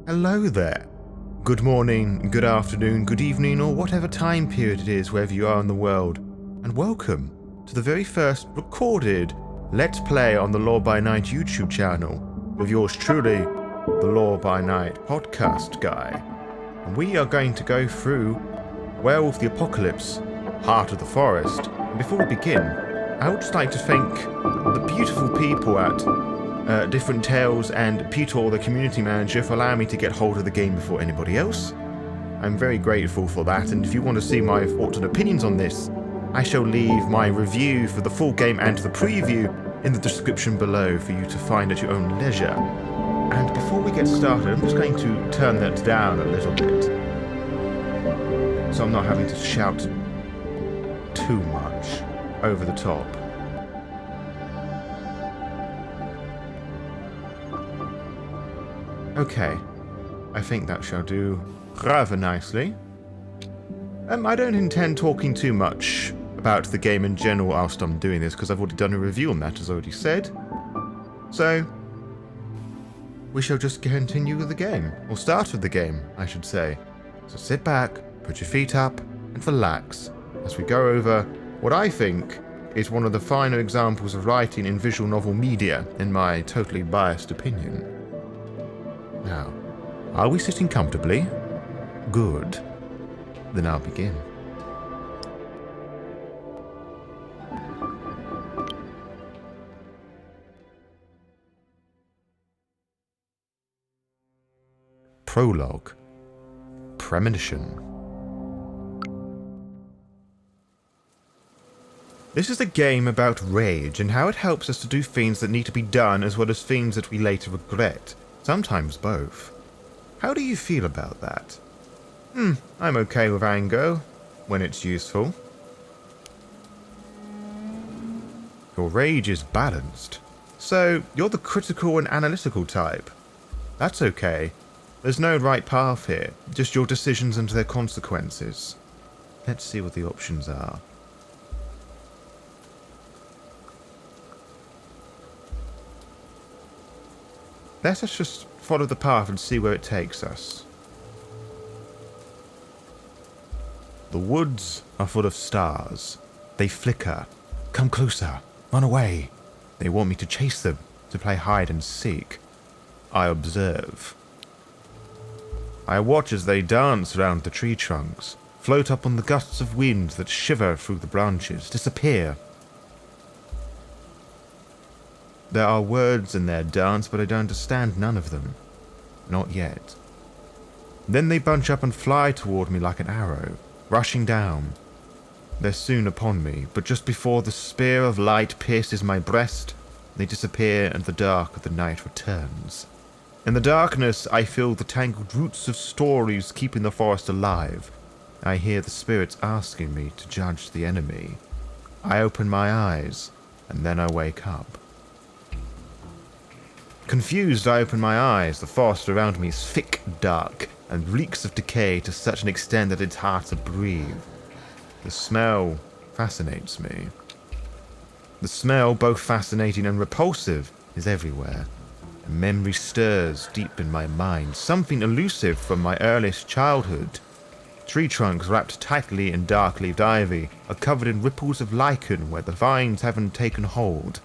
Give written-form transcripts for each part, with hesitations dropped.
Hello there. Good morning, good afternoon, good evening, or whatever time period it is wherever you are in the world, and welcome to the very first recorded Let's Play on the Law by Night YouTube channel with yours truly, the Law by Night podcast guy. And we are going to go through Werewolf the Apocalypse, Heart of the Forest. And before we begin, I would just like to thank the beautiful people at Different Tales and Peter, the community manager, for allowing me to get hold of the game before anybody else. I'm very grateful for that, and if you want to see my thoughts and opinions on this, I shall leave my review for the full game and the preview in the description below for you to find at your own leisure. And before we get started, I'm just going to turn that down a little bit, so I'm not having to shout too much over the top. Okay, I think that shall do rather nicely. I don't intend talking too much about the game in general whilst I'm doing this, because I've already done a review on that, as I already said. So, we shall just continue with the game, or start with the game, I should say. So sit back, put your feet up, and relax, as we go over what I think is one of the finer examples of writing in visual novel media, in my totally biased opinion. Now, are we sitting comfortably? Good. Then I'll begin. Prologue. Premonition. This is a game about rage and how it helps us to do things that need to be done as well as things that we later regret. Sometimes both. How do you feel about that? I'm okay with anger, when it's useful. Your rage is balanced, so you're the critical and analytical type. That's okay. There's no right path here, just your decisions and their consequences. Let's see what the options are. Let us just follow the path and see where it takes us. The woods are full of stars. They flicker. Come closer. Run away. They want me to chase them, to play hide and seek. I observe. I watch as they dance around the tree trunks, float up on the gusts of wind that shiver through the branches, disappear. There are words in their dance, but I don't understand none of them. Not yet. Then they bunch up and fly toward me like an arrow, rushing down. They're soon upon me, but just before the spear of light pierces my breast, they disappear and the dark of the night returns. In the darkness, I feel the tangled roots of stories keeping the forest alive. I hear the spirits asking me to judge the enemy. I open my eyes, and then I wake up. Confused, I open my eyes. The forest around me is thick, dark, and reeks of decay to such an extent that it's hard to breathe. The smell fascinates me. The smell, both fascinating and repulsive, is everywhere. A memory stirs deep in my mind, something elusive from my earliest childhood. Tree trunks wrapped tightly in dark-leaved ivy are covered in ripples of lichen where the vines haven't taken hold.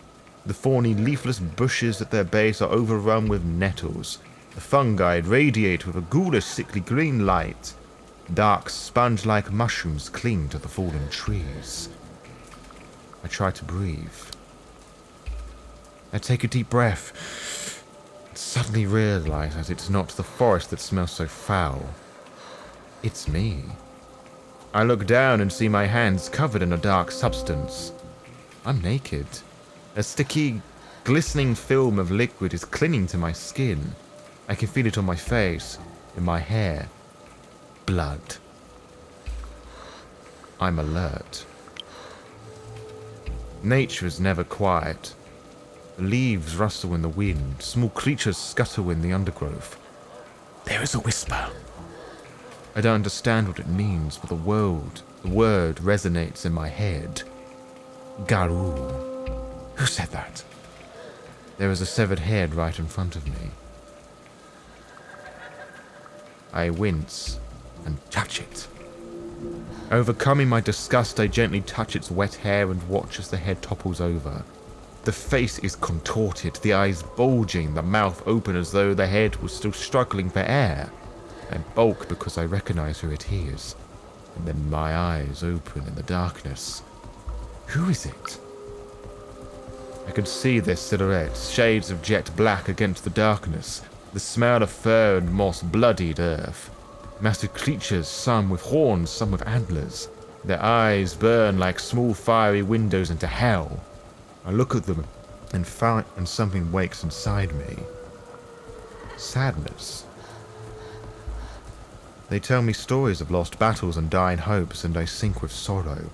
The thorny, leafless bushes at their base are overrun with nettles. The fungi radiate with a ghoulish, sickly green light. Dark, sponge-like mushrooms cling to the fallen trees. I try to breathe. I take a deep breath, and suddenly realize that it's not the forest that smells so foul. It's me. I look down and see my hands covered in a dark substance. I'm naked. A sticky, glistening film of liquid is clinging to my skin. I can feel it on my face, in my hair. Blood. I'm alert. Nature is never quiet. The leaves rustle in the wind. Small creatures scuttle in the undergrowth. There is a whisper. I don't understand what it means, but the word resonates in my head. Garou. Who said that? There is a severed head right in front of me. I wince and touch it. Overcoming my disgust, I gently touch its wet hair and watch as the head topples over. The face is contorted, the eyes bulging, the mouth open as though the head was still struggling for air. I balk because I recognize who it is, and then my eyes open in the darkness. Who is it? I could see their silhouettes, shades of jet black against the darkness, the smell of fur and moss bloodied earth. Massive creatures, some with horns, some with antlers. Their eyes burn like small fiery windows into hell. I look at them and something wakes inside me. Sadness. They tell me stories of lost battles and dying hopes, and I sink with sorrow.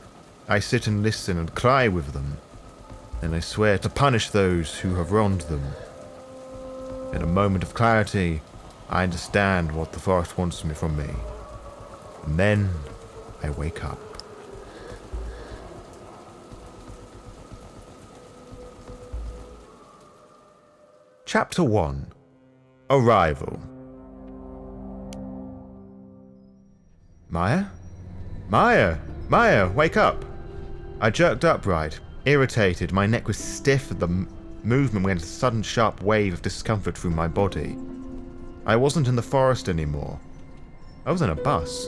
I sit and listen and cry with them. Then I swear to punish those who have wronged them. In a moment of clarity, I understand what the forest wants from me. And then I wake up. Chapter 1. Arrival. Maia? Maia! Maia, wake up! I jerked upright, irritated. My neck was stiff at the movement when a sudden sharp wave of discomfort through my body. I wasn't in the forest anymore. I was in a bus.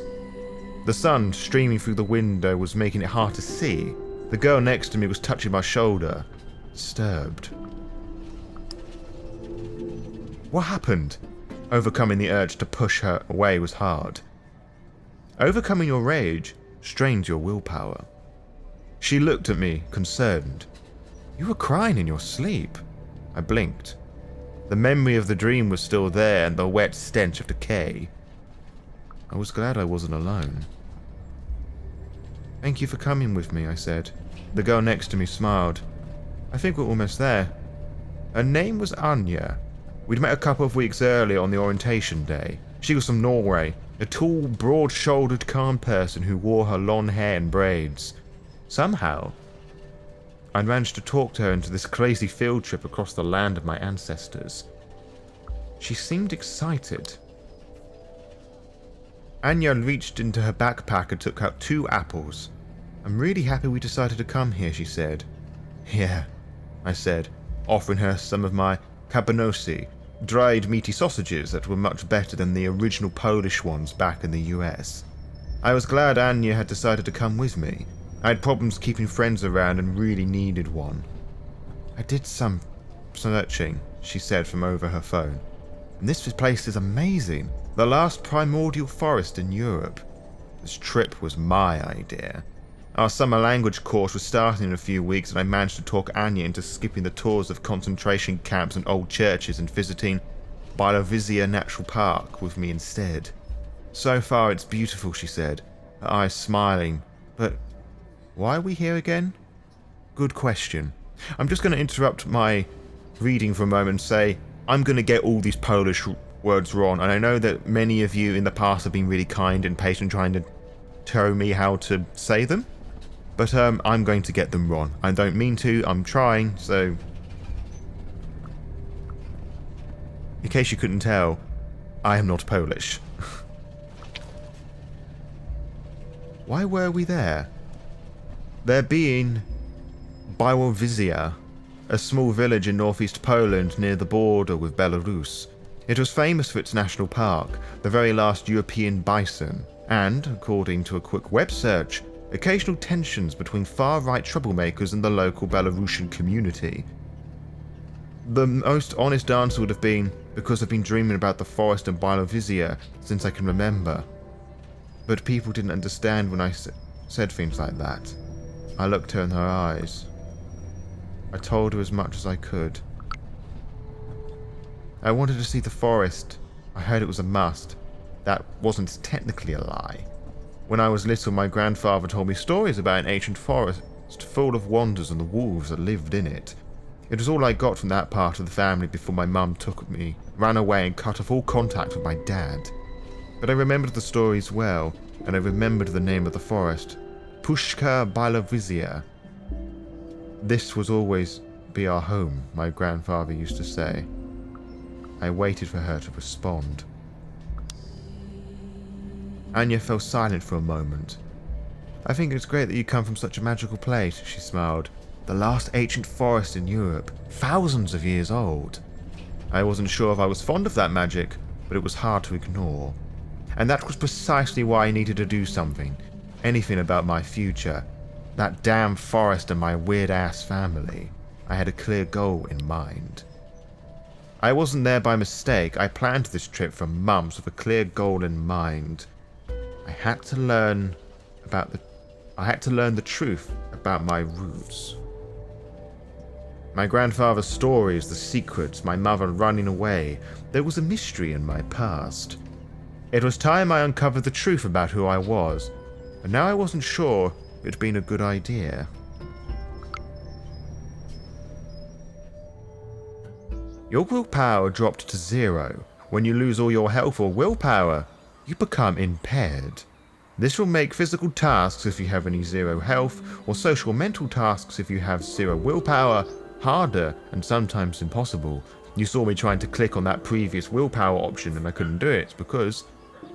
The sun streaming through the window was making it hard to see. The girl next to me was touching my shoulder, disturbed. What happened? Overcoming the urge to push her away was hard. Overcoming your rage strains your willpower. She looked at me, concerned. You were crying in your sleep. I blinked. The memory of the dream was still there and the wet stench of decay. I was glad I wasn't alone. Thank you for coming with me, I said. The girl next to me smiled. I think we're almost there. Her name was Anya. We'd met a couple of weeks earlier on the orientation day. She was from Norway, a tall, broad-shouldered, calm person who wore her long hair in braids. Somehow, I managed to talk to her into this crazy field trip across the land of my ancestors. She seemed excited. Anya reached into her backpack and took out 2 apples. I'm really happy we decided to come here, she said. Yeah, I said, offering her some of my kabanosi, dried meaty sausages that were much better than the original Polish ones back in the US. I was glad Anya had decided to come with me. I had problems keeping friends around and really needed one. I did some searching, she said from over her phone. And this place is amazing. The last primordial forest in Europe. This trip was my idea. Our summer language course was starting in a few weeks and I managed to talk Anya into skipping the tours of concentration camps and old churches and visiting Białowieża Natural Park with me instead. So far it's beautiful, she said, her eyes smiling. But why are we here again? Good question. I'm just going to interrupt my reading for a moment and say I'm going to get all these Polish words wrong, and I know that many of you in the past have been really kind and patient trying to tell me how to say them. But I'm going to get them wrong. I don't mean to, I'm trying, so... In case you couldn't tell, I am not Polish. Why were we there? There being Białowieża, a small village in northeast Poland near the border with Belarus. It was famous for its national park, the very last European bison, and, according to a quick web search, occasional tensions between far-right troublemakers and the local Belarusian community. The most honest answer would have been, because I've been dreaming about the forest and Białowieża since I can remember. But people didn't understand when I said things like that. I looked her in her eyes. I told her as much as I could. I wanted to see the forest. I heard it was a must. That wasn't technically a lie. When I was little, my grandfather told me stories about an ancient forest full of wonders and the wolves that lived in it. It was all I got from that part of the family before my mum took me, ran away and cut off all contact with my dad. But I remembered the stories well, and I remembered the name of the forest. Puszka Białowieża. This was always be our home, my grandfather used to say. I waited for her to respond. Anya fell silent for a moment. I think it's great that you come from such a magical place, she smiled. The last ancient forest in Europe, thousands of years old. I wasn't sure if I was fond of that magic, but it was hard to ignore. And that was precisely why I needed to do something. Anything about my future. That damn forest and my weird-ass family. I had a clear goal in mind. I wasn't there by mistake. I planned this trip for months with a clear goal in mind. I had to learn the truth about my roots. My grandfather's stories, the secrets, my mother running away. There was a mystery in my past. It was time I uncovered the truth about who I was, but now I wasn't sure it had been a good idea. Your willpower dropped to 0. When you lose all your health or willpower, you become impaired. This will make physical tasks if you have any 0 health, or social mental tasks if you have 0 willpower, harder and sometimes impossible. You saw me trying to click on that previous willpower option and I couldn't do it because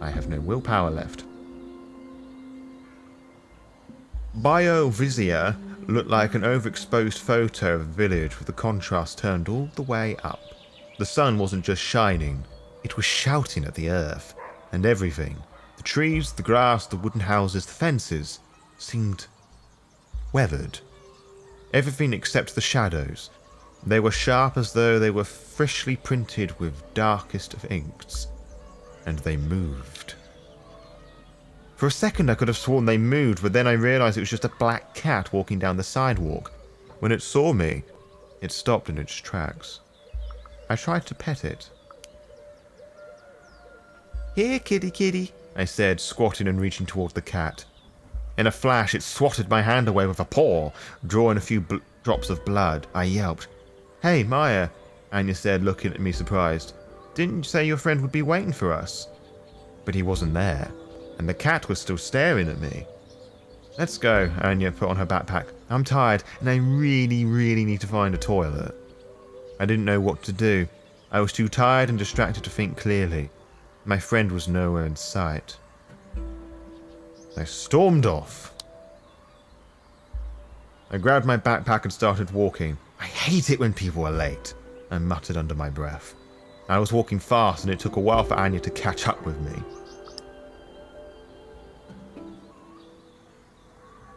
I have no willpower left. Biovisia looked like an overexposed photo of a village with the contrast turned all the way up. The sun wasn't just shining, it was shouting at the earth, and everything. The trees, the grass, the wooden houses, the fences seemed weathered. Everything except the shadows. They were sharp as though they were freshly printed with darkest of inks. And they moved. For a second I could have sworn they moved, but then I realized it was just a black cat walking down the sidewalk. When it saw me, it stopped in its tracks. I tried to pet it. "Here, kitty kitty," I said, squatting and reaching toward the cat. In a flash, it swatted my hand away with a paw, drawing a few drops of blood. I yelped. "Hey, Maia," Anya said, looking at me surprised. "Didn't you say your friend would be waiting for us?" But he wasn't there, and the cat was still staring at me. "Let's go," Anya put on her backpack. "I'm tired, and I really need to find a toilet." I didn't know what to do. I was too tired and distracted to think clearly. My friend was nowhere in sight. I stormed off. I grabbed my backpack and started walking. "I hate it when people are late," I muttered under my breath. I was walking fast and it took a while for Anya to catch up with me.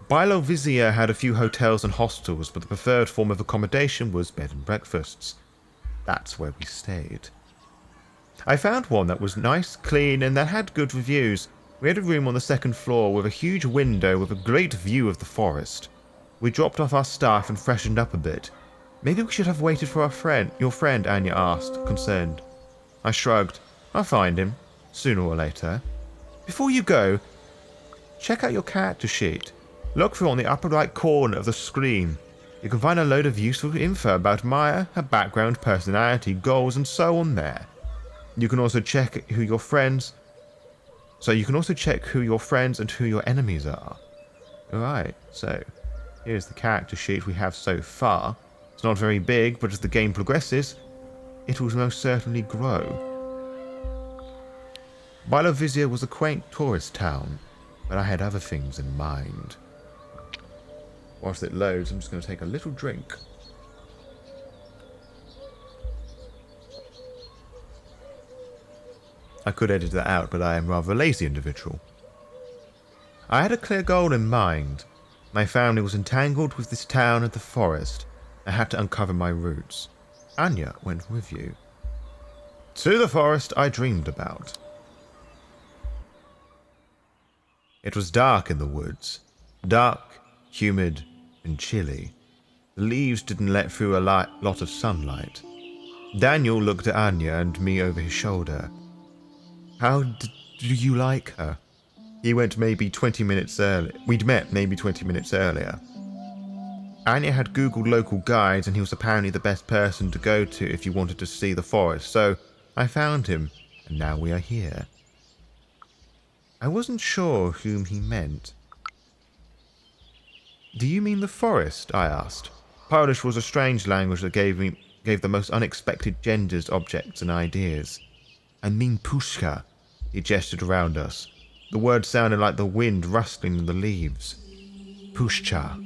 Bilovisia had a few hotels and hostels, but the preferred form of accommodation was bed and breakfasts. That's where we stayed. I found one that was nice, clean, and that had good reviews. We had a room on the second floor with a huge window with a great view of the forest. We dropped off our stuff and freshened up a bit. "Maybe we should have waited for your friend, Anya asked, concerned. I shrugged. "I'll find him, sooner or later. Before you go, check out your character sheet. Look through on the upper right corner of the screen. You can find a load of useful info about Maia, her background, personality, goals, and so on there. You can also check who your friends and who your enemies are." Alright, so here's the character sheet we have so far. It's not very big, but as the game progresses, it will most certainly grow. Bilovisia was a quaint tourist town, but I had other things in mind. Whilst it loads, I'm just going to take a little drink. I could edit that out, but I am rather a lazy individual. I had a clear goal in mind. My family was entangled with this town and the forest. I had to uncover my roots. Anya went with you. To the forest I dreamed about. It was dark in the woods. Dark, humid, and chilly. The leaves didn't let through a lot of sunlight. Daniel looked at Anya and me over his shoulder. "How do you like her?" We'd met maybe 20 minutes earlier. Anya had Googled local guides and he was apparently the best person to go to if you wanted to see the forest, so I found him, and now we are here. I wasn't sure whom he meant. "Do you mean the forest?" I asked. Polish was a strange language that gave the most unexpected genders, objects, and ideas. "I mean Pushka," he gestured around us. The word sounded like the wind rustling in the leaves. Pushcha.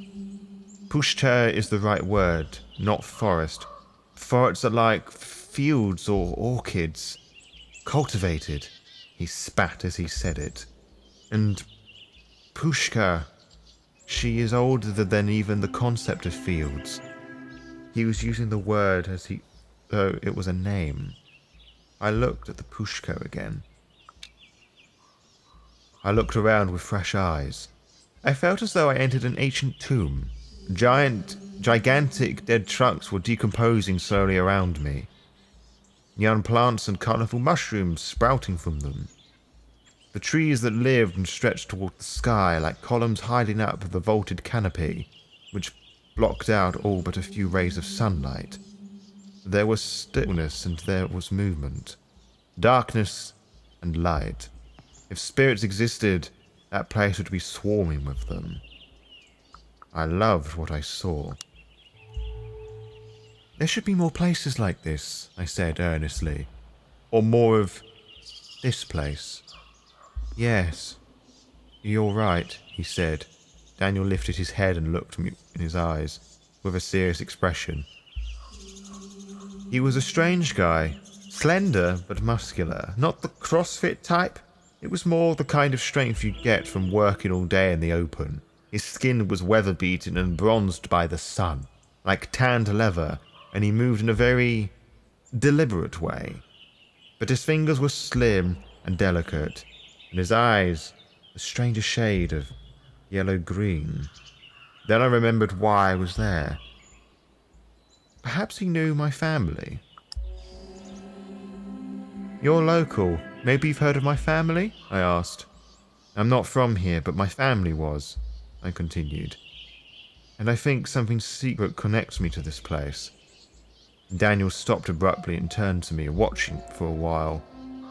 Pushcha is the right word, not forest. Forests are like fields or orchids. Cultivated. He spat as he said it. And Pushka, she is older than even the concept of fields. He was using the word though it was a name. I looked at the Pushka again. I looked around with fresh eyes. I felt as though I entered an ancient tomb. Gigantic dead trunks were decomposing slowly around me. Young plants and colourful mushrooms sprouting from them. The trees that lived and stretched toward the sky like columns hiding up the vaulted canopy, which blocked out all but a few rays of sunlight. There was stillness and there was movement. Darkness and light. If spirits existed, that place would be swarming with them. I loved what I saw. There should be more places like this, I said earnestly. Or more of this place. Yes, you're right, he said. Daniel lifted his head and looked me in his eyes, with a serious expression. He was a strange guy, slender but muscular, not the CrossFit type. It was more the kind of strength you'd get from working all day in the open. His skin was weather-beaten and bronzed by the sun, like tanned leather, and he moved in a very deliberate way. But his fingers were slim and delicate, and his eyes a stranger shade of yellow-green. Then I remembered why I was there. Perhaps he knew my family. You're local. Maybe you've heard of my family? I asked. I'm not from here, but my family was, I continued. And I think something secret connects me to this place. Daniel stopped abruptly and turned to me, watching for a while.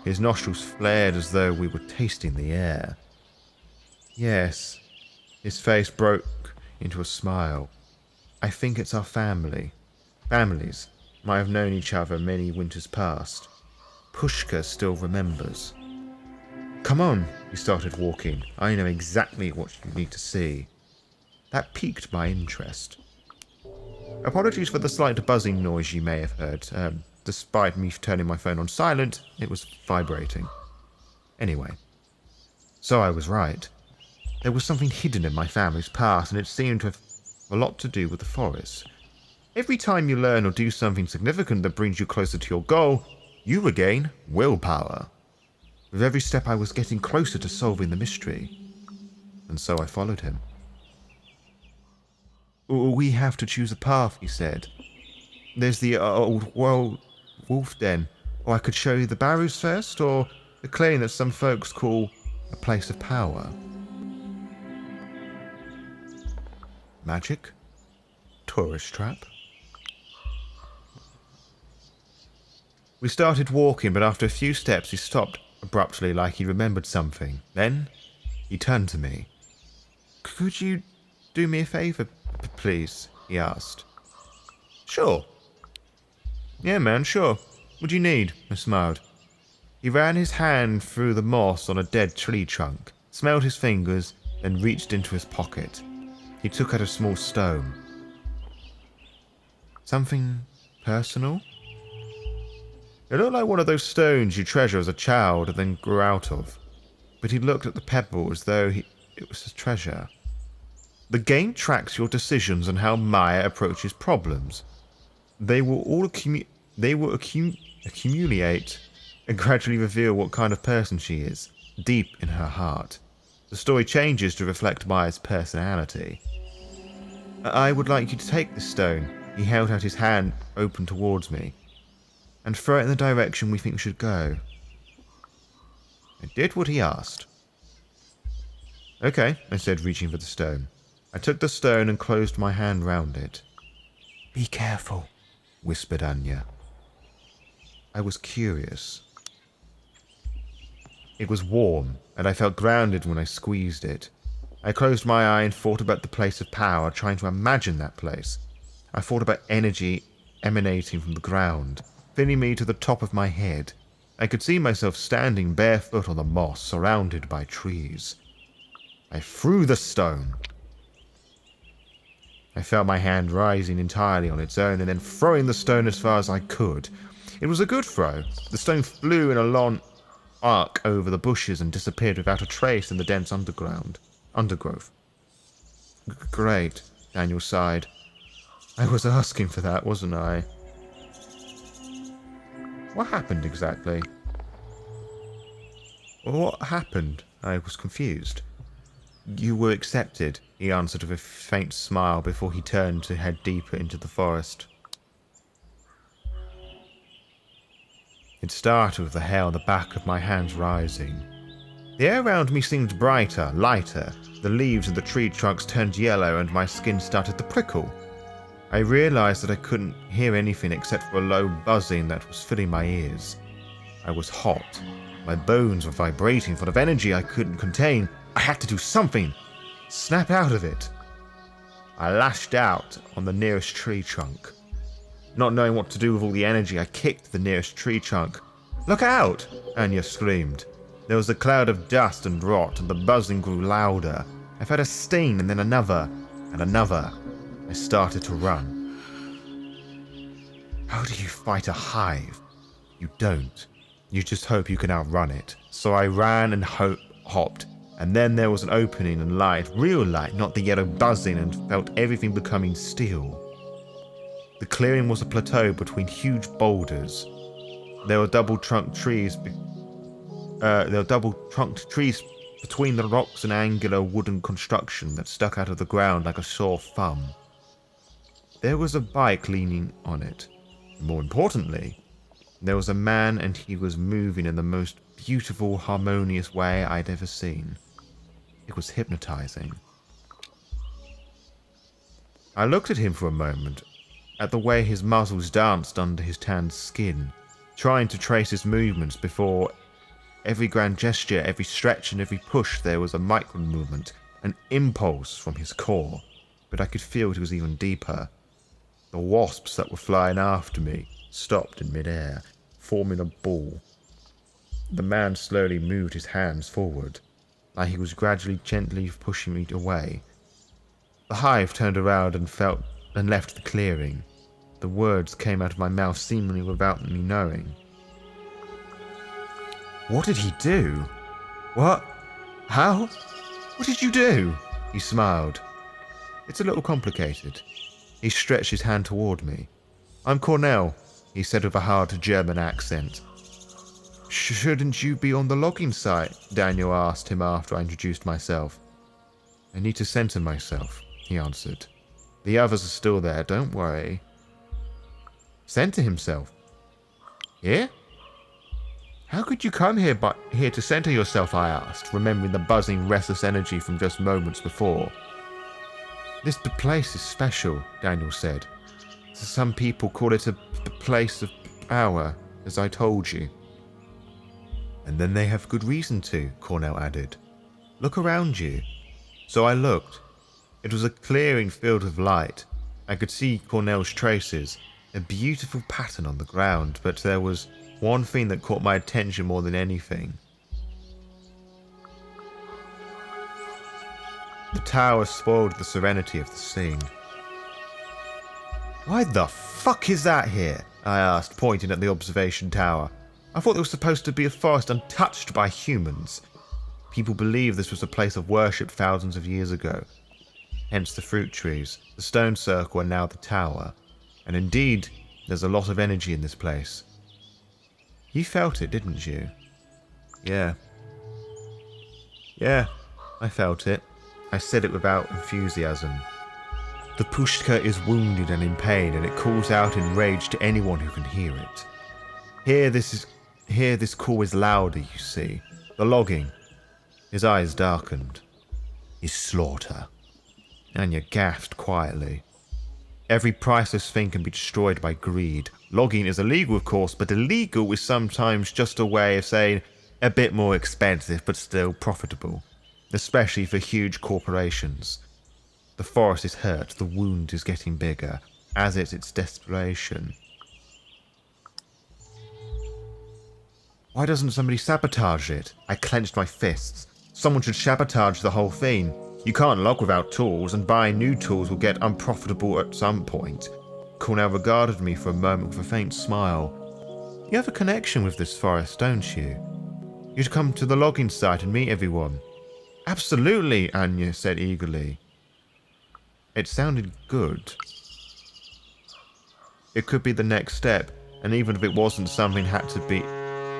His nostrils flared as though we were tasting the air. Yes. His face broke into a smile. I think it's our family. Families might have known each other many winters past. Pushka still remembers. Come on, he started walking. I know exactly what you need to see. That piqued my interest. Apologies for the slight buzzing noise you may have heard. Despite me turning my phone on silent, it was vibrating. Anyway, so I was right. There was something hidden in my family's past, and it seemed to have a lot to do with the forest. Every time you learn or do something significant that brings you closer to your goal, you regain willpower. With every step I was getting closer to solving the mystery, and so I followed him. We have to choose a path, he said. There's the old wolf den, or I could show you the barrows first, or the clearing that some folks call a place of power. Magic? Tourist trap? We started walking, but after a few steps he stopped abruptly like he remembered something. Then he turned to me. Could you do me a favour, please? He asked. Sure. Yeah, man, sure. What do you need? I smiled. He ran his hand through the moss on a dead tree trunk, smelled his fingers, then reached into his pocket. He took out a small stone. Something personal? It looked like one of those stones you treasure as a child and then grew out of. But he looked at the pebble as though it was a treasure. The game tracks your decisions and how Maia approaches problems. They will accumulate and gradually reveal what kind of person she is, deep in her heart. The story changes to reflect Maia's personality. I would like you to take this stone. He held out his hand open towards me. And throw it in the direction we think we should go. I did what he asked. Okay, I said, reaching for the stone. I took the stone and closed my hand round it. Be careful, whispered Anya. I was curious. It was warm, and I felt grounded when I squeezed it. I closed my eye and thought about the place of power, trying to imagine that place. I thought about energy emanating from the ground, filling me to the top of my head. I could see myself standing barefoot on the moss, surrounded by trees. I threw the stone. I felt my hand rising entirely on its own and then throwing the stone as far as I could. It was a good throw. The stone flew in a long arc over the bushes and disappeared without a trace in the dense undergrowth. Great, Daniel sighed. I was asking for that, wasn't I? What happened exactly? What happened? I was confused. You were accepted, he answered with a faint smile before he turned to head deeper into the forest. It started with the hair on the back of my hands rising. The air around me seemed brighter, lighter. The leaves of the tree trunks turned yellow and my skin started to prickle. I realized that I couldn't hear anything except for a low buzzing that was filling my ears. I was hot. My bones were vibrating full of energy I couldn't contain. I had to do something. Snap out of it. I lashed out on the nearest tree trunk. Not knowing what to do with all the energy, I kicked the nearest tree trunk. Look out! Anya screamed. There was a cloud of dust and rot, and the buzzing grew louder. I felt a sting and then another, and another. I started to run. How do you fight a hive? You don't. You just hope you can outrun it. So I ran and hopped, and then there was an opening and light, real light, not the yellow buzzing, and felt everything becoming still. The clearing was a plateau between huge boulders. There were double-trunked trees between the rocks and angular wooden construction that stuck out of the ground like a sore thumb. There was a bike leaning on it. More importantly, there was a man and he was moving in the most beautiful, harmonious way I'd ever seen. It was hypnotizing. I looked at him for a moment, at the way his muscles danced under his tanned skin, trying to trace his movements before every grand gesture, every stretch and every push there was a micro-movement, an impulse from his core, but I could feel it was even deeper. The wasps that were flying after me stopped in midair, forming a ball. The man slowly moved his hands forward, like he was gradually gently pushing me away. The hive turned around and left the clearing. The words came out of my mouth seemingly without me knowing. What did he do? What? How? What did you do? He smiled. It's a little complicated. He stretched his hand toward me. I'm Cornell, he said with a hard German accent. Shouldn't you be on the logging site? Daniel asked him after I introduced myself. I need to center myself, he answered. The others are still there, don't worry. Center himself? Here? How could you come here to center yourself, I asked, remembering the buzzing, restless energy from just moments before. This place is special, Daniel said. Some people call it a place of power, as I told you. And then they have good reason to, Cornell added. Look around you. So I looked. It was a clearing filled with light. I could see Cornell's traces, a beautiful pattern on the ground, but there was one thing that caught my attention more than anything. The tower spoiled the serenity of the scene. Why the fuck is that here? I asked, pointing at the observation tower. I thought there was supposed to be a forest untouched by humans. People believed this was a place of worship thousands of years ago. Hence the fruit trees, the stone circle, and now the tower. And indeed, there's a lot of energy in this place. You felt it, didn't you? Yeah. Yeah, I felt it. I said it without enthusiasm. The Pushka is wounded and in pain, and it calls out in rage to anyone who can hear it. Here this call is louder, you see. The logging. His eyes darkened. Is slaughter. Anya gasped quietly. Every priceless thing can be destroyed by greed. Logging is illegal, of course, but illegal is sometimes just a way of saying a bit more expensive but still profitable. Especially for huge corporations. The forest is hurt, the wound is getting bigger, as is its desperation. Why doesn't somebody sabotage it? I clenched my fists. Someone should sabotage the whole thing. You can't log without tools, and buying new tools will get unprofitable at some point. Cornell regarded me for a moment with a faint smile. You have a connection with this forest, don't you? You should come to the logging site and meet everyone. Absolutely, Anya said eagerly. It sounded good. It could be the next step, and even if it wasn't, something had to be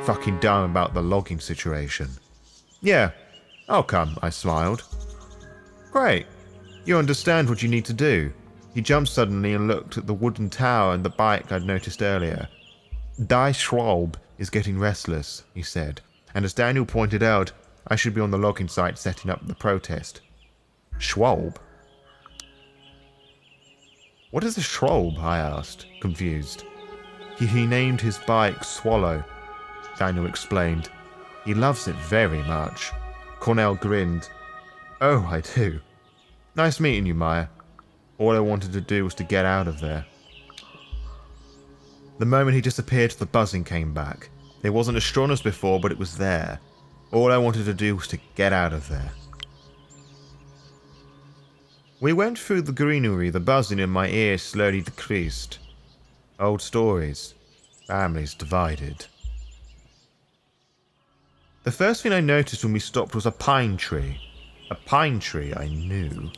fucking done about the logging situation. Yeah, I'll come, I smiled. Great. You understand what you need to do. He jumped suddenly and looked at the wooden tower and the bike I'd noticed earlier. Die Schwalbe is getting restless, he said, and as Daniel pointed out, I should be on the logging site setting up the protest. Schwalbe? What is a Schwalbe? I asked, confused. He named his bike Swallow, Daniel explained. He loves it very much. Cornell grinned. Oh, I do. Nice meeting you, Maia. All I wanted to do was to get out of there. The moment he disappeared, the buzzing came back. It wasn't as strong as before, but it was there. All I wanted to do was to get out of there. We went through the greenery, the buzzing in my ears slowly decreased. Old stories. Families divided. The first thing I noticed when we stopped was a pine tree. A pine tree I knew.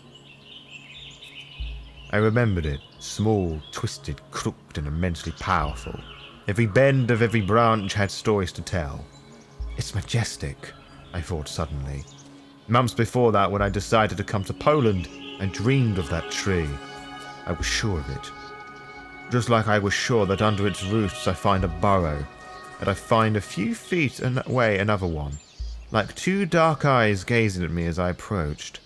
I remembered it. Small, twisted, crooked, and immensely powerful. Every bend of every branch had stories to tell. It's majestic, I thought suddenly. Months before that, when I decided to come to Poland, I dreamed of that tree. I was sure of it. Just like I was sure that under its roots I find a burrow, that I find a few feet away another one, like two dark eyes gazing at me as I approached.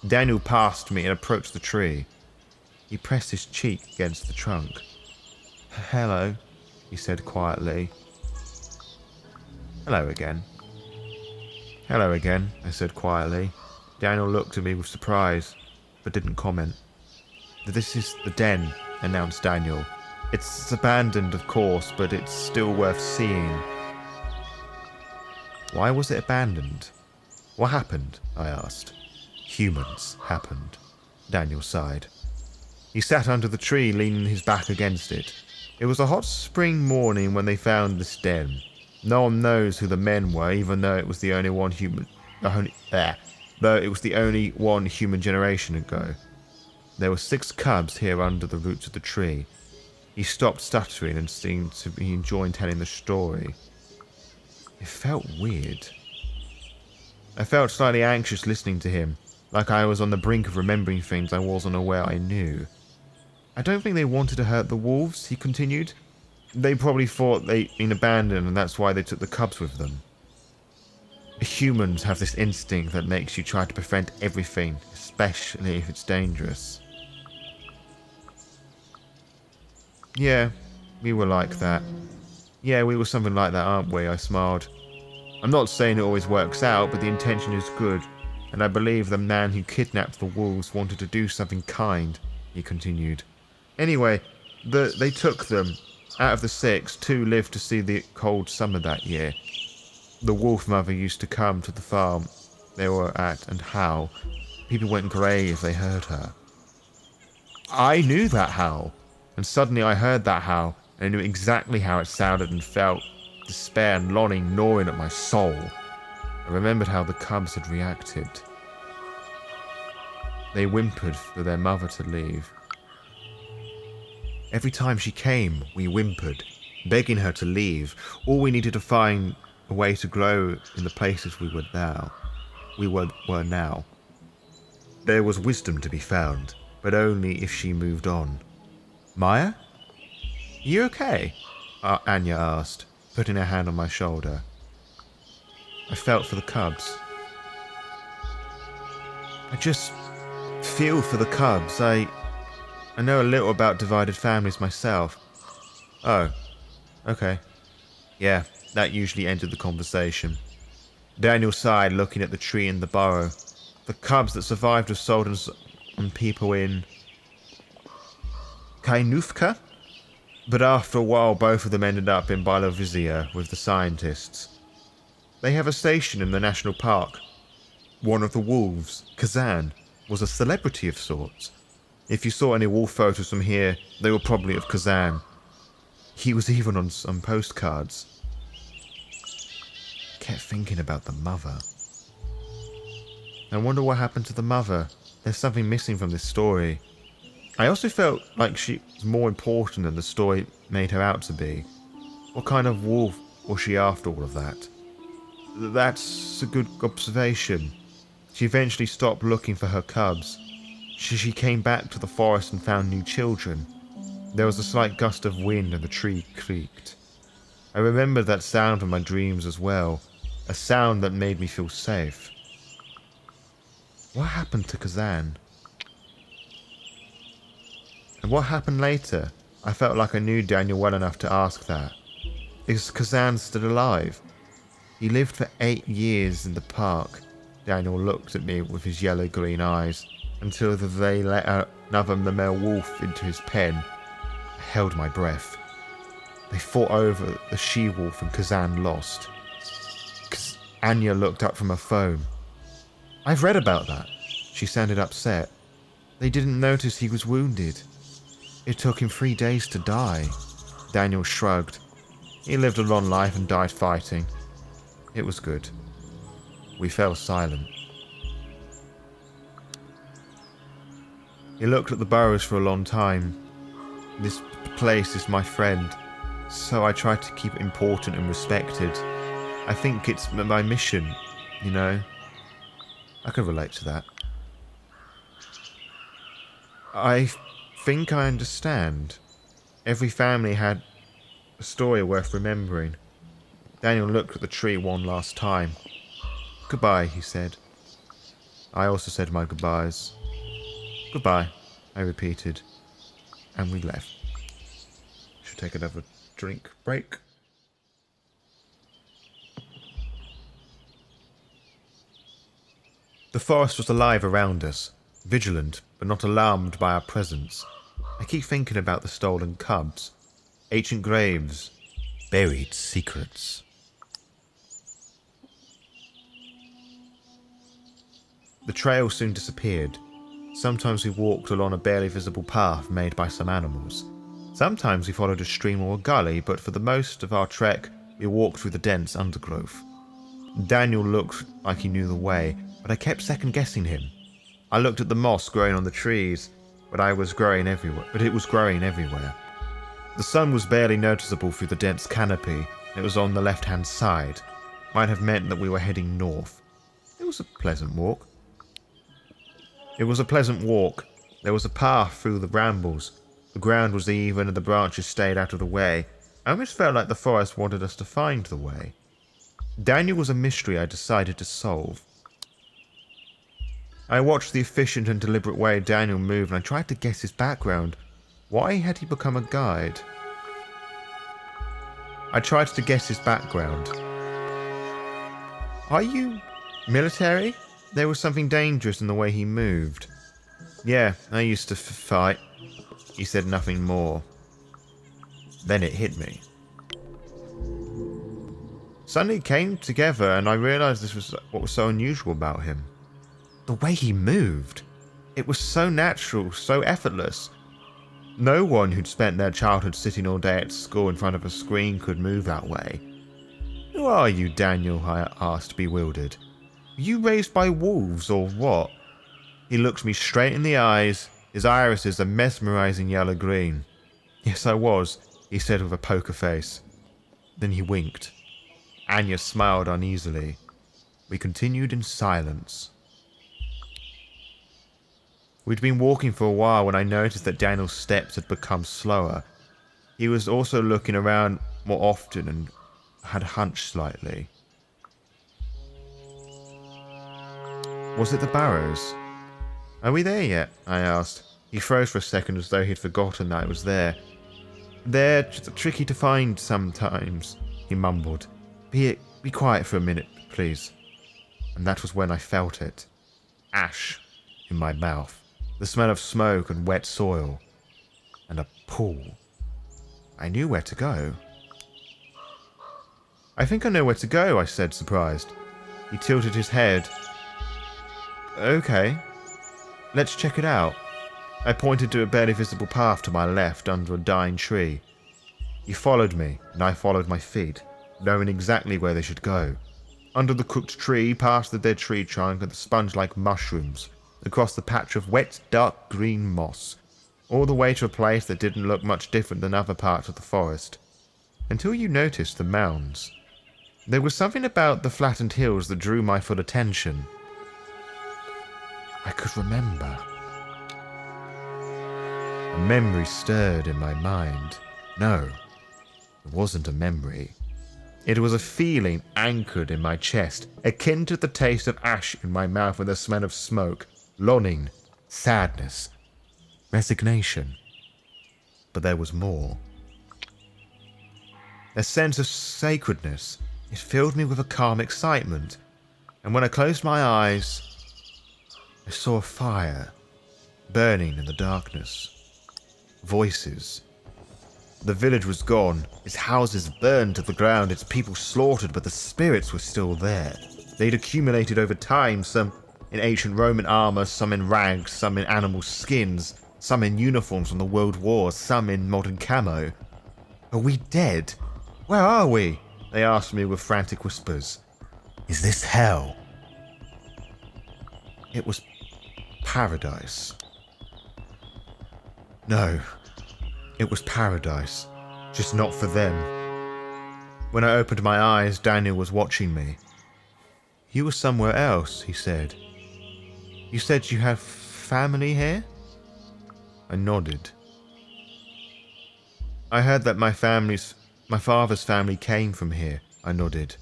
Daniel passed me and approached the tree. He pressed his cheek against the trunk. Hello, he said quietly. Hello again. Hello again, I said quietly. Daniel looked at me with surprise, but didn't comment. This is the den, announced Daniel. It's abandoned, of course, but it's still worth seeing. Why was it abandoned? What happened? I asked. Humans happened, Daniel sighed. He sat under the tree, leaning his back against it. It was a hot spring morning when they found this den. No one knows who the men were, even though it was the only one human generation ago. There were 6 cubs here under the roots of the tree. He stopped stuttering and seemed to be enjoying telling the story. It felt weird. I felt slightly anxious listening to him, like I was on the brink of remembering things I wasn't aware I knew. I don't think they wanted to hurt the wolves, he continued. They probably thought they'd been abandoned and that's why they took the cubs with them. Humans have this instinct that makes you try to prevent everything, especially if it's dangerous. Yeah, we were like that. Yeah, we were something like that, aren't we? I smiled. I'm not saying it always works out, but the intention is good, and I believe the man who kidnapped the wolves wanted to do something kind, he continued. Anyway, they took them. Out of the 6, 2 lived to see the cold summer that year. The wolf mother used to come to the farm they were at and howl. People went grey if they heard her. I knew that howl, and suddenly I heard that howl, and I knew exactly how it sounded and felt despair and longing gnawing at my soul. I remembered how the cubs had reacted. They whimpered for their mother to leave. Every time she came, we whimpered, begging her to leave. All we needed to find a way to grow in the places we were now. There was wisdom to be found, but only if she moved on. Maia? You okay? Anya asked, putting her hand on my shoulder. I felt for the cubs. I just feel for the cubs. I know a little about divided families myself. Oh, okay. Yeah, that usually ended the conversation. Daniel sighed, looking at the tree in the burrow. The cubs that survived were sold on people in Kainufka? But after a while, both of them ended up in Bielorussia with the scientists. They have a station in the national park. One of the wolves, Kazan, was a celebrity of sorts. If you saw any wolf photos from here, they were probably of Kazan. He was even on some postcards. Kept thinking about the mother. I wonder what happened to the mother. There's something missing from this story. I also felt like she was more important than the story made her out to be. What kind of wolf was she after all of that? That's a good observation. She eventually stopped looking for her cubs. She came back to the forest and found new children. There was a slight gust of wind and the tree creaked. I remembered that sound from my dreams as well, a sound that made me feel safe. What happened to Kazan? And what happened later? I felt like I knew Daniel well enough to ask that. Is Kazan still alive? He lived for 8 years in the park. Daniel looked at me with his yellow-green eyes until they let out another male wolf into his pen. I held my breath. They fought over the she-wolf and Kazan lost. Anya looked up from her phone. I've read about that. She sounded upset. They didn't notice he was wounded. It took him 3 days to die. Daniel shrugged. He lived a long life and died fighting. It was good. We fell silent. He looked at the barrows for a long time. This place is my friend, so I try to keep it important and respected. I think it's my mission, you know. I can relate to that. I think I understand. Every family had a story worth remembering. Daniel looked at the tree one last time. Goodbye, he said. I also said my goodbyes. Goodbye, I repeated, and we left. Should take another drink break. The forest was alive around us, vigilant but not alarmed by our presence. I keep thinking about the stolen cubs, ancient graves, buried secrets. The trail soon disappeared. Sometimes we walked along a barely visible path made by some animals. Sometimes we followed a stream or a gully, but for the most of our trek, we walked through the dense undergrowth. Daniel looked like he knew the way, but I kept second-guessing him. I looked at the moss growing on the trees, but it was growing everywhere. The sun was barely noticeable through the dense canopy, and it was on the left-hand side. Might have meant that we were heading north. It was a pleasant walk. There was a path through the brambles. The ground was even and the branches stayed out of the way. I almost felt like the forest wanted us to find the way. Daniel was a mystery I decided to solve. I watched the efficient and deliberate way Daniel moved and I tried to guess his background. Why had he become a guide? Are you military? There was something dangerous in the way he moved. Yeah, I used to fight. He said nothing more. Then it hit me. Suddenly it came together and I realized this was what was so unusual about him. The way he moved. It was so natural, so effortless. No one who'd spent their childhood sitting all day at school in front of a screen could move that way. Who are you, Daniel? I asked, bewildered. Were you raised by wolves or what? He looked me straight in the eyes, his irises a mesmerizing yellow-green. Yes, I was, he said with a poker face. Then he winked. Anya smiled uneasily. We continued in silence. We'd been walking for a while when I noticed that Daniel's steps had become slower. He was also looking around more often and had hunched slightly. Was it the barrows? Are we there yet? I asked. He froze for a second as though he'd forgotten that I was there. They're tricky to find sometimes, he mumbled. Be quiet for a minute, please. And that was when I felt it. Ash in my mouth. The smell of smoke and wet soil. And a pool. I knew where to go. I think I know where to go, I said, surprised. He tilted his head. Okay, let's check it out. I pointed to a barely visible path to my left under a dying tree. He followed me, and I followed my feet, knowing exactly where they should go. Under the cooked tree, past the dead tree trunk and the sponge-like mushrooms, across the patch of wet, dark green moss, all the way to a place that didn't look much different than other parts of the forest. Until you noticed the mounds. There was something about the flattened hills that drew my full attention. I could remember. A memory stirred in my mind. No, it wasn't a memory. It was a feeling anchored in my chest, akin to the taste of ash in my mouth and the smell of smoke, longing, sadness, resignation. But there was more. A sense of sacredness. It filled me with a calm excitement, and when I closed my eyes, I saw a fire burning in the darkness. Voices. The village was gone, its houses burned to the ground, its people slaughtered, but the spirits were still there. They'd accumulated over time, some in ancient Roman armor, some in rags, some in animal skins, some in uniforms from the World Wars, some in modern camo. Are we dead? Where are we? They asked me with frantic whispers. Is this hell? It was paradise. No, it was paradise, just not for them. When I opened my eyes, Daniel was watching me. You were somewhere else, he said. You said you have family here? I nodded. I heard that my father's family came from here, I nodded.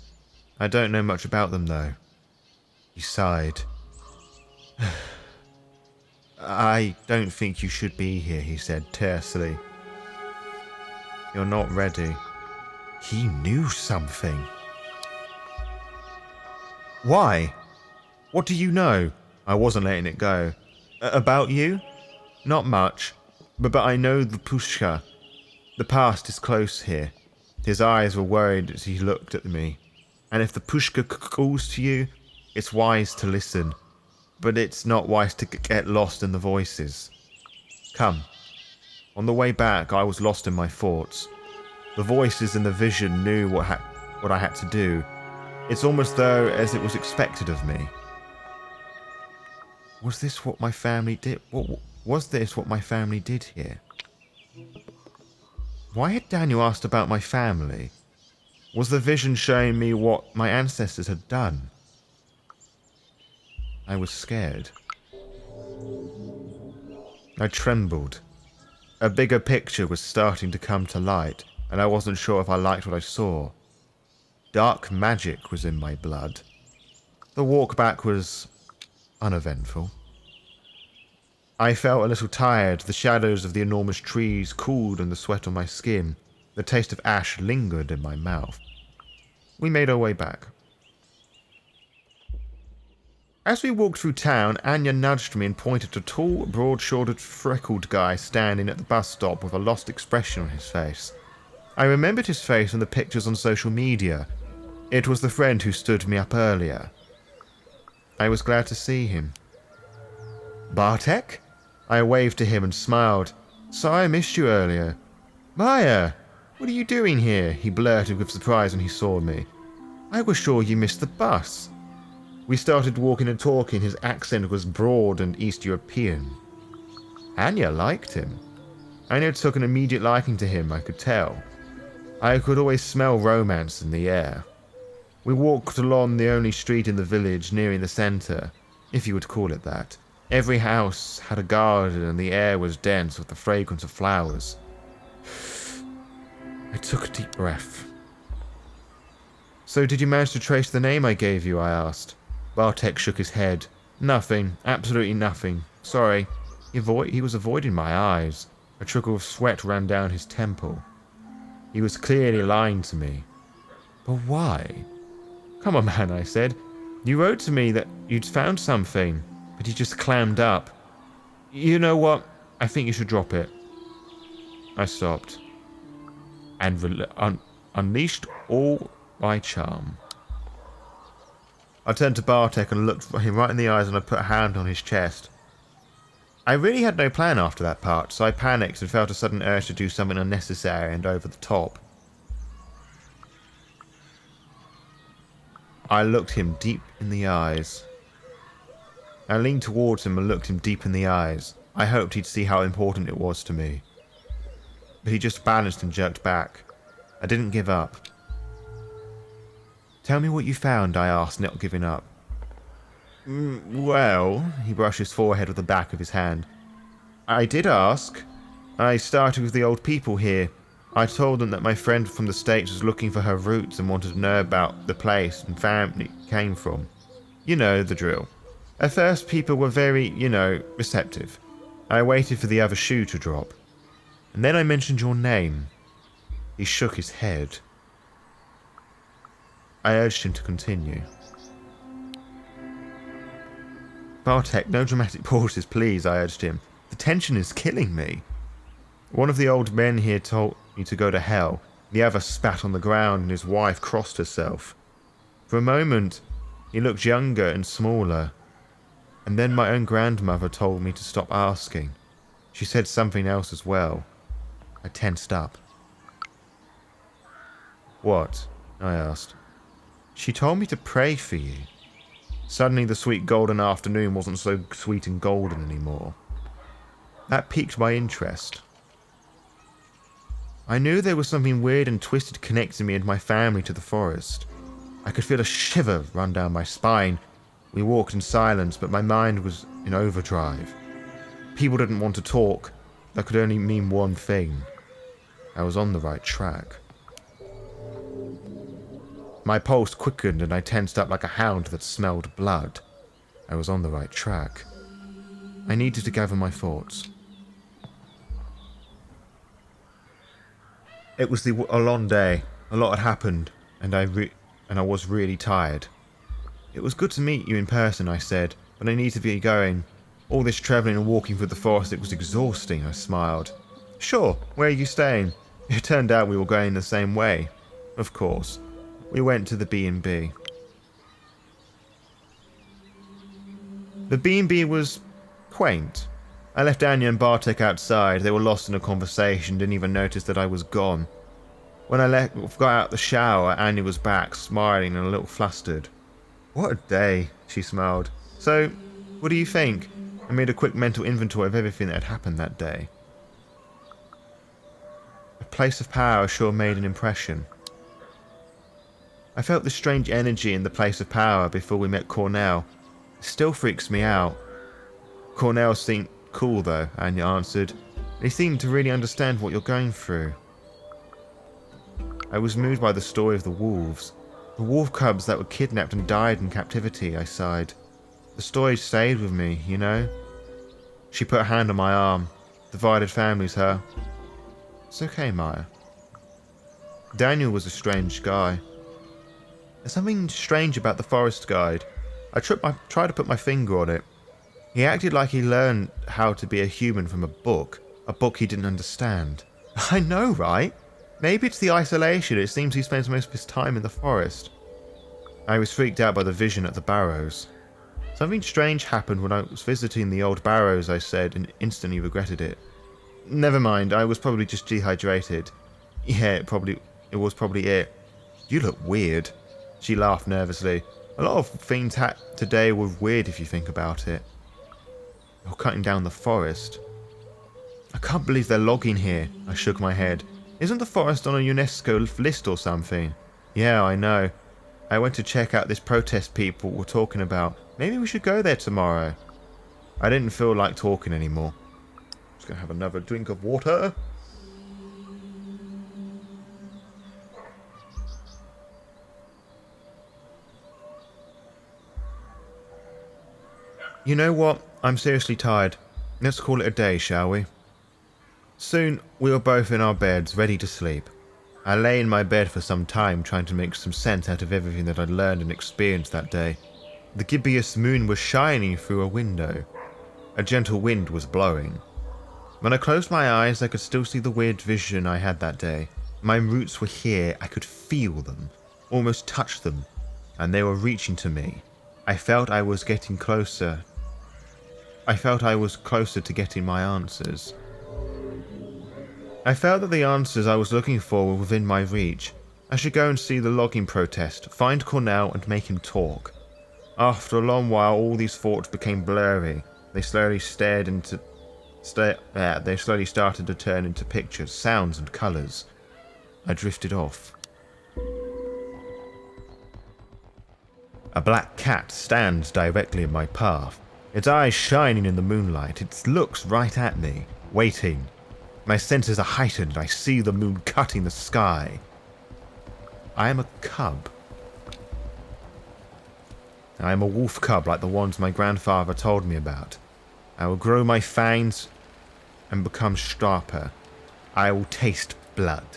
I don't know much about them, though. He sighed. I don't think you should be here, he said tersely. You're not ready. He knew something. Why? What do you know? I wasn't letting it go. About you? Not much, but I know the Pushka. The past is close here. His eyes were worried as he looked at me. And if the Pushka calls to you, it's wise to listen. But it's not wise to get lost in the voices. Come. On the way back, I was lost in my thoughts. The voices in the vision knew what I had to do. It's almost though as it was expected of me. Was this what my family did? Was this what my family did here? Why had Daniel asked about my family? Was the vision showing me what my ancestors had done? I was scared. I trembled. A bigger picture was starting to come to light, and I wasn't sure if I liked what I saw. Dark magic was in my blood. The walk back was uneventful. I felt a little tired. The shadows of the enormous trees cooled and the sweat on my skin. The taste of ash lingered in my mouth. We made our way back. As we walked through town, Anya nudged me and pointed to a tall, broad-shouldered, freckled guy standing at the bus stop with a lost expression on his face. I remembered his face from the pictures on social media. It was the friend who stood me up earlier. I was glad to see him. Bartek? I waved to him and smiled. Sorry I missed you earlier. Maia, what are you doing here? He blurted with surprise when he saw me. I was sure you missed the bus. We started walking and talking. His accent was broad and East European. Anya liked him. Anya took an immediate liking to him, I could tell. I could always smell romance in the air. We walked along the only street in the village, nearing the centre, if you would call it that. Every house had a garden and the air was dense with the fragrance of flowers. I took a deep breath. So did you manage to trace the name I gave you? I asked. Bartek shook his head. Nothing. Absolutely nothing. Sorry. He was avoiding my eyes. A trickle of sweat ran down his temple. He was clearly lying to me. But why? Come on, man, I said. You wrote to me that you'd found something, but he just clammed up. You know what? I think you should drop it. I stopped. And unleashed all eye charm. I turned to Bartek and looked him right in the eyes, and I put a hand on his chest. I really had no plan after that part, so I panicked and felt a sudden urge to do something unnecessary and over the top. I looked him deep in the eyes. I leaned towards him and looked him deep in the eyes. I hoped he'd see how important it was to me. But he just balanced and jerked back. I didn't give up. Tell me what you found, I asked, not giving up. Well, he brushed his forehead with the back of his hand. I did ask. I started with the old people here. I told them that my friend from the States was looking for her roots and wanted to know about the place and family it came from. You know the drill. At first, people were very, receptive. I waited for the other shoe to drop. And then I mentioned your name. He shook his head. I urged him to continue. Bartek, no dramatic pauses, please, I urged him. The tension is killing me. One of the old men here told me to go to hell. The other spat on the ground and his wife crossed herself. For a moment, he looked younger and smaller. And then my own grandmother told me to stop asking. She said something else as well. I tensed up. What? I asked. She told me to pray for you. Suddenly the sweet golden afternoon wasn't so sweet and golden anymore. That piqued my interest. I knew there was something weird and twisted connecting me and my family to the forest. I could feel a shiver run down my spine. We walked in silence, but my mind was in overdrive. People didn't want to talk. That could only mean one thing. I was on the right track. My pulse quickened and I tensed up like a hound that smelled blood. I was on the right track. I needed to gather my thoughts. It was a long day. A lot had happened, and I was really tired. It was good to meet you in person, I said, but I need to be going. All this travelling and walking through the forest, it was exhausting, I smiled. Sure, where are you staying? It turned out we were going the same way. Of course. We went to the B&B. The B&B was quaint. I left Anya and Bartek outside. They were lost in a conversation, didn't even notice that I was gone. When I got out the shower, Anya was back, smiling and a little flustered. What a day, she smiled. So, what do you think? I made a quick mental inventory of everything that had happened that day. A place of power sure made an impression. I felt this strange energy in the place of power before we met Cornell. It still freaks me out. Cornell seemed cool though, Anya answered. He seemed to really understand what you're going through. I was moved by the story of the wolves. The wolf cubs that were kidnapped and died in captivity, I sighed. The story stayed with me, you know? She put a hand on my arm. Divided families, huh? It's okay, Maia. Daniel was a strange guy. There's something strange about the forest guide. I tried to put my finger on it. He acted like he learned how to be a human from a book he didn't understand. I know, right? Maybe it's the isolation. It seems he spends most of his time in the forest. I was freaked out by the vision at the barrows. Something strange happened when I was visiting the old barrows, I said, and instantly regretted it. Never mind, I was probably just dehydrated. Yeah, it was probably it. You look weird. She laughed nervously. A lot of things today were weird if you think about it. You're cutting down the forest. I can't believe they're logging here. I shook my head. Isn't the forest on a UNESCO list or something? Yeah, I know. I went to check out this protest people were talking about. Maybe we should go there tomorrow. I didn't feel like talking anymore. Just gonna have another drink of water. You know what? I'm seriously tired. Let's call it a day, shall we? Soon, we were both in our beds, ready to sleep. I lay in my bed for some time, trying to make some sense out of everything that I'd learned and experienced that day. The gibbous moon was shining through a window. A gentle wind was blowing. When I closed my eyes, I could still see the weird vision I had that day. My roots were here, I could feel them. almost touched them, and they were reaching to me. I felt I was getting closer. I felt I was closer to getting my answers. I felt that the answers I was looking for were within my reach. I should go and see the logging protest, find Cornell and make him talk. After a long while, all these thoughts became blurry. They slowly started to turn into pictures, sounds and colours. I drifted off. A black cat stands directly in my path, its eyes shining in the moonlight. It looks right at me, waiting. My senses are heightened. I see the moon cutting the sky. I am a cub. I am a wolf cub like the ones my grandfather told me about. I will grow my fangs and become sharper. I will taste blood.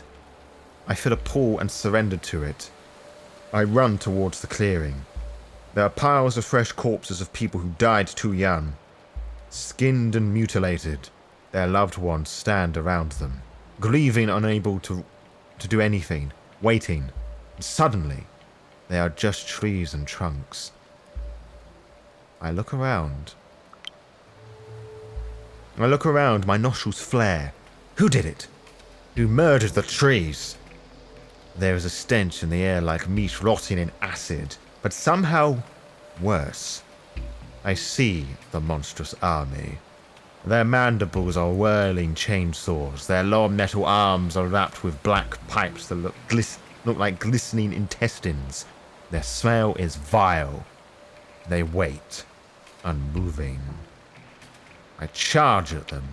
I feel a pull and surrender to it. I run towards the clearing. There are piles of fresh corpses of people who died too young. Skinned and mutilated, their loved ones stand around them, grieving, unable to do anything, waiting. And suddenly, they are just trees and trunks. I look around. My nostrils flare. Who did it? Who murdered the trees? There is a stench in the air like meat rotting in acid, but somehow worse. I see the monstrous army. Their mandibles are whirling chainsaws. Their long metal arms are wrapped with black pipes that look like glistening intestines. Their smell is vile. They wait, unmoving. I charge at them.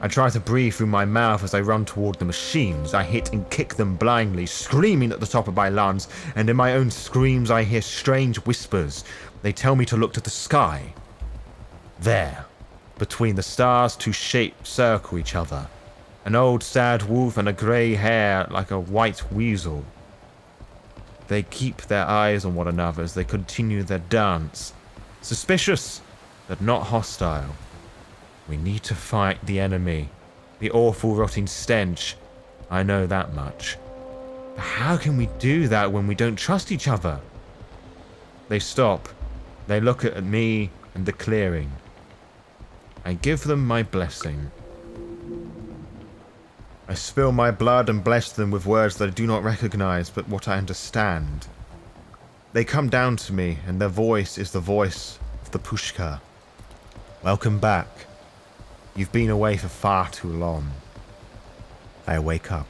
I try to breathe through my mouth as I run toward the machines. I hit and kick them blindly, screaming at the top of my lungs, and in my own screams I hear strange whispers. They tell me to look to the sky. There, between the stars, two shapes circle each other. An old sad wolf and a grey hare like a white weasel. They keep their eyes on one another as they continue their dance. Suspicious, but not hostile. We need to fight the enemy. The awful rotting stench. I know that much. But how can we do that when we don't trust each other? They stop. They look at me and the clearing. I give them my blessing. I spill my blood and bless them with words that I do not recognize, but what I understand. They come down to me, and their voice is the voice of the Pushka. Welcome back. You've been away for far too long. I wake up.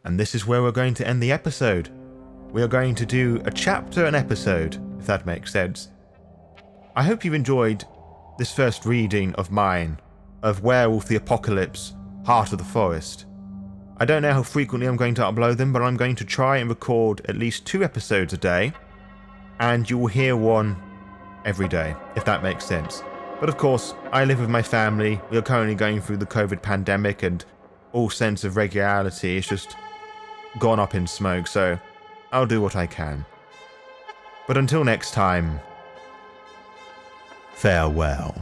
And this is where we're going to end the episode. We are going to do a chapter an episode, if that makes sense. I hope you enjoyed this first reading of mine, of Werewolf the Apocalypse, Heart of the Forest. I don't know how frequently I'm going to upload them, but I'm going to try and record at least 2 episodes a day, and you will hear one every day, if that makes sense. But of course, I live with my family. We are currently going through the COVID pandemic, and all sense of regularity is just gone up in smoke, so I'll do what I can. But until next time, farewell.